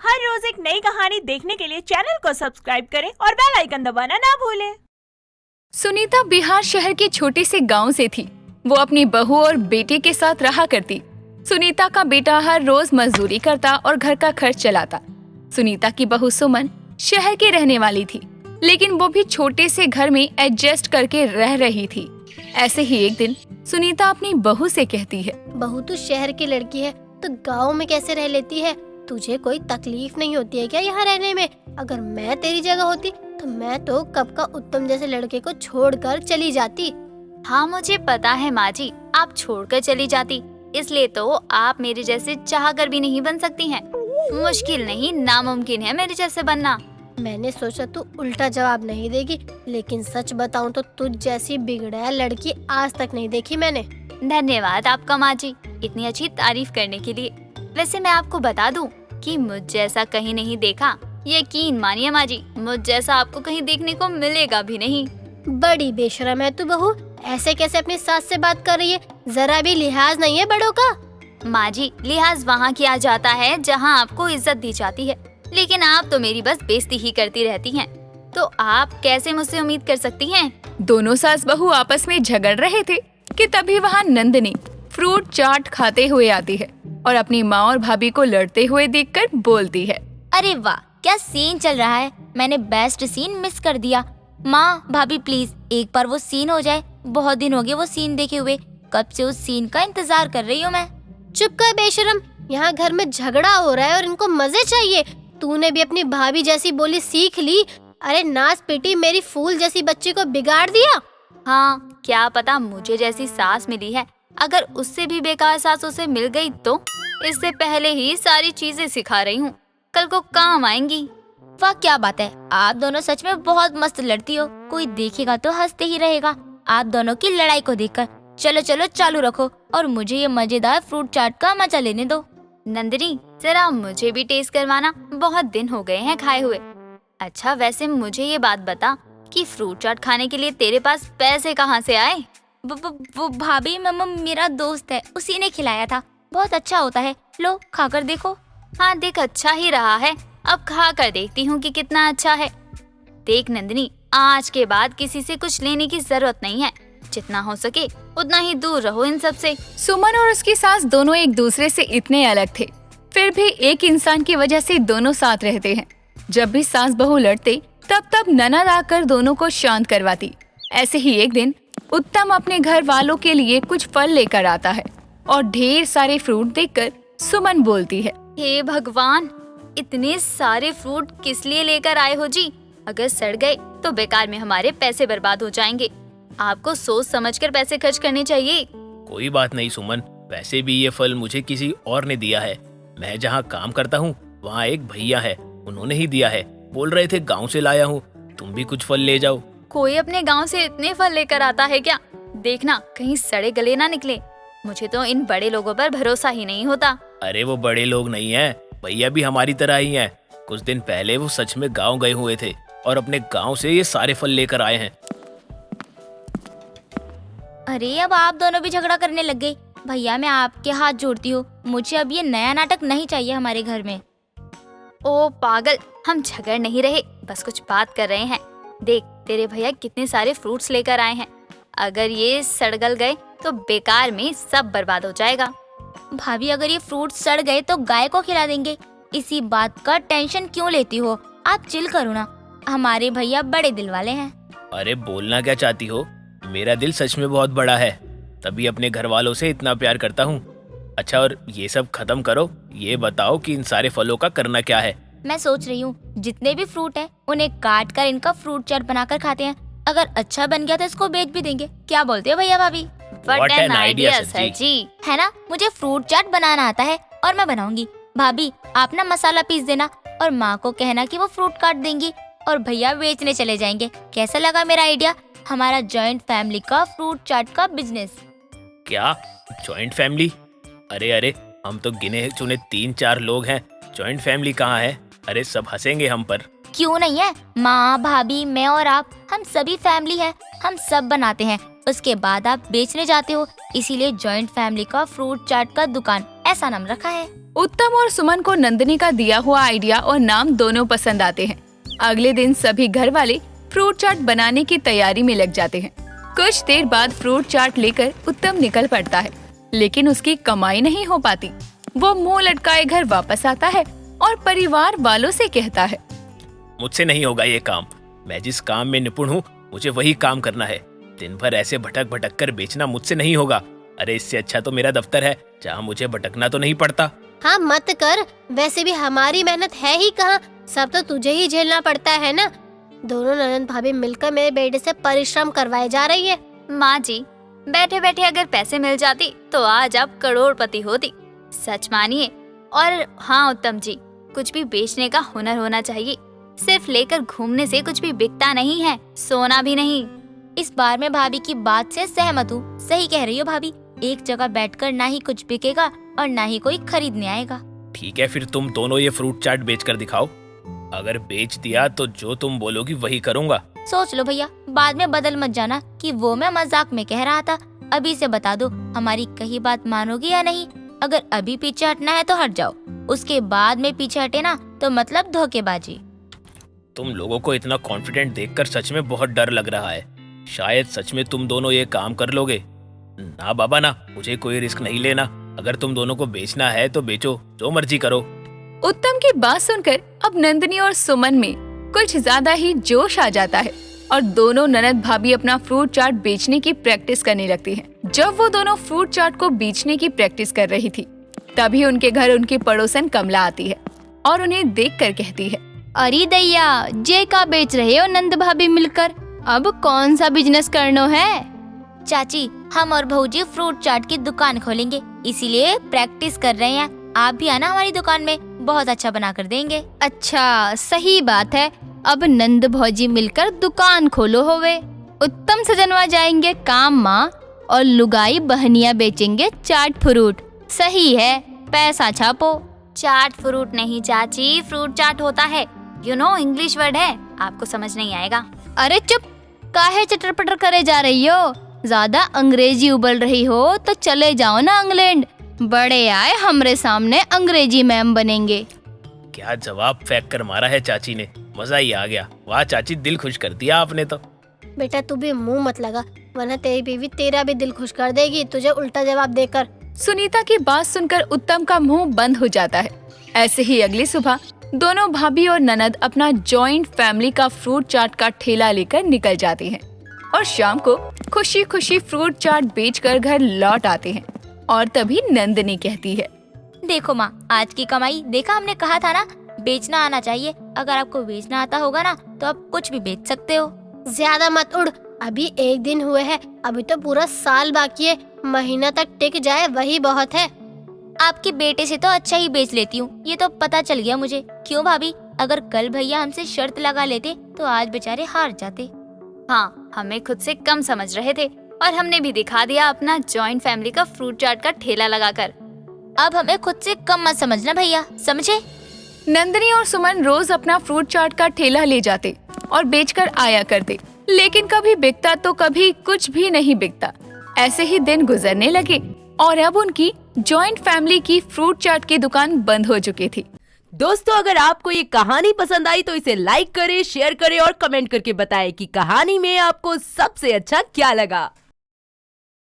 हर रोज एक नई कहानी देखने के लिए चैनल को सब्सक्राइब करें और बेल आइकन दबाना ना भूलें। सुनीता बिहार शहर के छोटे से गांव से थी। वो अपनी बहू और बेटे के साथ रहा करती। सुनीता का बेटा हर रोज मजदूरी करता और घर का खर्च चलाता। सुनीता की बहू सुमन शहर की रहने वाली थी, लेकिन वो भी छोटे से घर में एडजस्ट करके रह रही थी। ऐसे ही एक दिन सुनीता अपनी बहू से कहती है, बहू तू शहर की लड़की है तो गांव में कैसे रह लेती है? तुझे कोई तकलीफ नहीं होती है क्या यहाँ रहने में? अगर मैं तेरी जगह होती तो मैं तो कब का उत्तम जैसे लड़के को छोड़कर चली जाती। हाँ मुझे पता है माँ जी, आप छोड़कर चली जाती, इसलिए तो आप मेरे जैसे चाहकर भी नहीं बन सकती हैं। मुश्किल नहीं, नामुमकिन है मेरे जैसे बनना। मैंने सोचा तू उल्टा जवाब नहीं देगी, लेकिन सच बताऊं तो तुझ जैसी बिगड़ैल लड़की आज तक नहीं देखी मैंने। धन्यवाद आपका माँ जी, इतनी अच्छी तारीफ करने के लिए। वैसे मैं आपको बता दूं कि मुझ जैसा कहीं नहीं देखा। यकीन मानिए माँ जी, मुझ जैसा आपको कहीं देखने को मिलेगा भी नहीं। बड़ी बेशरम है तू बहू, ऐसे कैसे अपनी सास से बात कर रही है? जरा भी लिहाज नहीं है बड़ों का। माँ जी, लिहाज वहाँ किया जाता है जहाँ आपको इज्जत दी जाती है, लेकिन आप तो मेरी बस बेइज्जती ही करती रहती हैं। तो आप कैसे मुझसे उम्मीद कर सकती हैं? दोनों सास बहू आपस में झगड़ रहे थे कि तभी वहाँ नंदिनी फ्रूट चाट खाते हुए आती है और अपनी माँ और भाभी को लड़ते हुए देखकर बोलती है, अरे वाह, क्या सीन चल रहा है। मैंने बेस्ट सीन मिस कर दिया। माँ भाभी प्लीज एक बार वो सीन हो जाए, बहुत दिन हो गए वो सीन देखे हुए। कब से उस सीन का इंतजार कर रही हूँ मैं। चुप कर बेशरम, यहाँ घर में झगड़ा हो रहा है और इनको मजे चाहिए। तूने भी अपनी भाभी जैसी बोली सीख ली। अरे नाच पीटी मेरी फूल जैसी बच्ची को बिगाड़ दिया। हाँ क्या पता मुझे जैसी सास मिली है, अगर उससे भी बेकार सास उसे मिल गई तो। इससे पहले ही सारी चीजें सिखा रही हूँ, कल को काम आएंगी। वाह क्या बात है, आप दोनों सच में बहुत मस्त लड़ती हो। कोई देखेगा तो हंसते ही रहेगा आप दोनों की लड़ाई को देखकर। चलो चलो चालू रखो और मुझे ये मजेदार फ्रूट चाट का मजा लेने दो। नंदिनी जरा मुझे भी टेस्ट करवाना, बहुत दिन हो गए हैं खाए हुए। अच्छा वैसे मुझे ये बात बता कि फ्रूट चाट खाने के लिए तेरे पास पैसे कहाँ से आए? वो भाभी मेरा दोस्त है, उसी ने खिलाया था। बहुत अच्छा होता है, लो खाकर देखो। हाँ देख अच्छा ही रहा है, अब खा कर देखती हूँ कि कितना अच्छा है। देख नंदिनी, आज के बाद किसी से कुछ लेने की जरूरत नहीं है। जितना हो सके उतना ही दूर रहो इन सब से। सुमन और उसकी सास दोनों एक दूसरे से इतने अलग थे, फिर भी एक इंसान की वजह से दोनों साथ रहते हैं। जब भी सास बहू लड़ते तब ननद आकर दोनों को शांत करवाती। ऐसे ही एक दिन उत्तम अपने घर वालों के लिए कुछ फल लेकर आता है और ढेर सारे फ्रूट देखकर सुमन बोलती है, हे भगवान, इतने सारे फ्रूट किस लिए लेकर आए हो जी? अगर सड़ गए तो बेकार में हमारे पैसे बर्बाद हो जाएंगे। आपको सोच समझकर पैसे खर्च करने चाहिए। कोई बात नहीं सुमन, वैसे भी ये फल मुझे किसी और ने दिया है। मैं जहाँ काम करता हूँ वहाँ एक भैया है, उन्होंने ही दिया है। बोल रहे थे गांव से लाया हूँ, तुम भी कुछ फल ले जाओ। कोई अपने गांव से इतने फल लेकर आता है क्या? देखना कहीं सड़े गले ना निकले। मुझे तो इन बड़े लोगों पर भरोसा ही नहीं होता। अरे वो बड़े लोग नहीं हैं, भैया भी हमारी तरह ही हैं। कुछ दिन पहले वो सच में गांव गए हुए थे और अपने गांव से ये सारे फल लेकर आए हैं। अरे अब आप दोनों भी झगड़ा करने लग गए। भैया मैं आपके हाथ जोड़ती हूँ, मुझे अब ये नया नाटक नहीं चाहिए हमारे घर में। ओ पागल, हम झगड़ नहीं रहे, बस कुछ बात कर रहे हैं। देख तेरे भैया कितने सारे फ्रूट्स लेकर आए हैं, अगर ये सड़गल गए तो बेकार में सब बर्बाद हो जाएगा। भाभी अगर ये फ्रूट सड़ गए तो गाय को खिला देंगे, इसी बात का टेंशन क्यों लेती हो? आप चिल करो ना, हमारे भैया बड़े दिल वाले हैं। अरे बोलना क्या चाहती हो? मेरा दिल सच में बहुत बड़ा है, तभी अपने घर वालों से इतना प्यार करता हूँ। अच्छा और ये सब खत्म करो, ये बताओ कि इन सारे फलों का करना क्या है? मैं सोच रही हूँ जितने भी फ्रूट हैं उन्हें काट कर इनका फ्रूट चाट बनाकर खाते हैं। अगर अच्छा बन गया तो इसको बेच भी देंगे। क्या बोलते हो भैया भाभी? What an idea, सर जी। है ना, मुझे फ्रूट चाट बनाना आता है और मैं बनाऊंगी। भाभी आप ना मसाला पीस देना और माँ को कहना कि वो फ्रूट काट देंगी और भैया बेचने चले जाएंगे। कैसा लगा मेरा आइडिया? हमारा जॉइंट फैमिली का फ्रूट चाट का बिजनेस। क्या जॉइंट फैमिली? अरे हम तो गिने चुने 3-4 लोग हैं, जॉइंट फैमिली कहाँ है? अरे सब हंसेंगे हम पर। क्यों नहीं है, माँ भाभी मैं और आप, हम सभी फैमिली है, हम सब बनाते हैं। उसके बाद आप बेचने जाते हो, इसीलिए जॉइंट फैमिली का फ्रूट चाट का दुकान ऐसा नाम रखा है। उत्तम और सुमन को नंदिनी का दिया हुआ आइडिया और नाम दोनों पसंद आते हैं। अगले दिन सभी घर वाले फ्रूट चाट बनाने की तैयारी में लग जाते हैं। कुछ देर बाद फ्रूट चाट लेकर उत्तम निकल पड़ता है, लेकिन उसकी कमाई नहीं हो पाती। वो मुंह लटकाए घर वापस आता है और परिवार वालों से कहता है, मुझसे नहीं होगा ये काम। मैं जिस काम में निपुण हूँ मुझे वही काम करना है। दिन भर ऐसे भटक भटक कर बेचना मुझसे नहीं होगा। अरे इससे अच्छा तो मेरा दफ्तर है जहाँ मुझे भटकना तो नहीं पड़ता। हाँ मत कर, वैसे भी हमारी मेहनत है ही कहाँ, सब तो तुझे ही झेलना पड़ता है ना। दोनों ननद भाभी मिलकर मेरे बेटे से परिश्रम करवाए जा रही है। माँ जी, बैठे बैठे अगर पैसे मिल जाती तो आज आप करोड़पति होती, सच मानिए। और हाँ उत्तम जी, कुछ भी बेचने का हुनर होना चाहिए। सिर्फ लेकर घूमने से कुछ भी बिकता नहीं है, सोना भी नहीं। इस बार मैं भाभी की बात से सहमत हूँ। सही कह रही हो भाभी, एक जगह बैठकर ना ही कुछ बिकेगा और ना ही कोई खरीदने आएगा। ठीक है, फिर तुम दोनों ये फ्रूट चाट बेच कर दिखाओ। अगर बेच दिया तो जो तुम बोलोगी वही करूँगा। सोच लो भैया, बाद में बदल मत जाना कि वो मैं मजाक में कह रहा था। अभी से बता दो, हमारी कही बात मानोगी या नहीं। अगर अभी पीछे हटना है तो हट जाओ, उसके बाद में पीछे हटे ना तो मतलब धोखेबाजी। तुम लोगों को इतना कॉन्फिडेंट देखकर सच में बहुत डर लग रहा है। शायद सच में तुम दोनों ये काम कर लोगे। ना बाबा ना, मुझे कोई रिस्क नहीं लेना। अगर तुम दोनों को बेचना है तो बेचो, जो मर्जी करो। उत्तम की बात सुनकर अब नंदिनी और सुमन में कुछ ज्यादा ही जोश आ जाता है और दोनों ननद भाभी अपना फ्रूट चाट बेचने की प्रैक्टिस करने लगती हैं। जब वो दोनों फ्रूट चाट को बेचने की प्रैक्टिस कर रही थी, तभी उनके घर उनकी पड़ोसन कमला आती है और उन्हें देखकर कहती है, अरे दैया, जे का बेच रहे हो नंद भाभी मिलकर, अब कौन सा बिजनेस करना है? चाची, हम और भौजी फ्रूट चाट की दुकान खोलेंगे, इसीलिए प्रैक्टिस कर रहे हैं। आप भी आना हमारी दुकान में, बहुत अच्छा बना कर देंगे। अच्छा, सही बात है। अब नंद भौजी मिलकर दुकान खोलो होवे। उत्तम से जनवा जाएंगे काम माँ और लुगाई बहनिया बेचेंगे चाट फ्रूट। सही है, पैसा छापो। चाट फ्रूट नहीं चाची, फ्रूट चाट होता है। यू नो इंग्लिश वर्ड है, आपको समझ नहीं आएगा। अरे चुप, काहे चटर पटर करे जा रही हो? ज्यादा अंग्रेजी उबल रही हो तो चले जाओ ना इंग्लैंड। बड़े आए हमरे सामने अंग्रेजी मैम बनेंगे। क्या जवाब फेंक कर मारा है चाची ने, मजा ही आ गया। वाह चाची, दिल खुश कर दिया आपने तो। बेटा तू भी मुंह मत लगा, वरना तेरी बीवी तेरा भी दिल खुश कर देगी तुझे उल्टा जवाब देकर। सुनीता की बात सुनकर उत्तम का मुंह बंद हो जाता है। ऐसे ही अगली सुबह दोनों भाभी और ननद अपना जॉइंट फैमिली का फ्रूट चाट का ठेला लेकर निकल जाते हैं और शाम को खुशी खुशी फ्रूट चाट बेचकर घर लौट आते हैं। और तभी नंदिनी कहती है, देखो माँ, आज की कमाई देखा, हमने कहा था ना बेचना आना चाहिए। अगर आपको बेचना आता होगा ना तो आप कुछ भी बेच सकते हो। ज्यादा मत उड़, अभी एक दिन हुए हैं, अभी तो पूरा साल बाकी है। महीना तक टिक जाए वही बहुत है। आपके बेटे से तो अच्छा ही बेच लेती हूँ, ये तो पता चल गया मुझे। क्यों भाभी, अगर कल भैया हमसे शर्त लगा लेते तो आज बेचारे हार जाते। हाँ, हमें खुद से कम समझ रहे थे और हमने भी दिखा दिया अपना जॉइंट फैमिली का फ्रूट चाट का ठेला लगाकर। अब हमें खुद से कम मत समझना भैया, समझे? नंदिनी और सुमन रोज अपना फ्रूट चाट का ठेला ले जाते और बेचकर आया करते, लेकिन कभी बिकता तो कभी कुछ भी नहीं बिकता। ऐसे ही दिन गुजरने लगे और अब उनकी जॉइंट फैमिली की फ्रूट चाट की दुकान बंद हो चुकी थी। दोस्तों, अगर आपको ये कहानी पसंद आई तो इसे लाइक करें, शेयर करें और कमेंट करके बताएं कि कहानी में आपको सबसे अच्छा क्या लगा।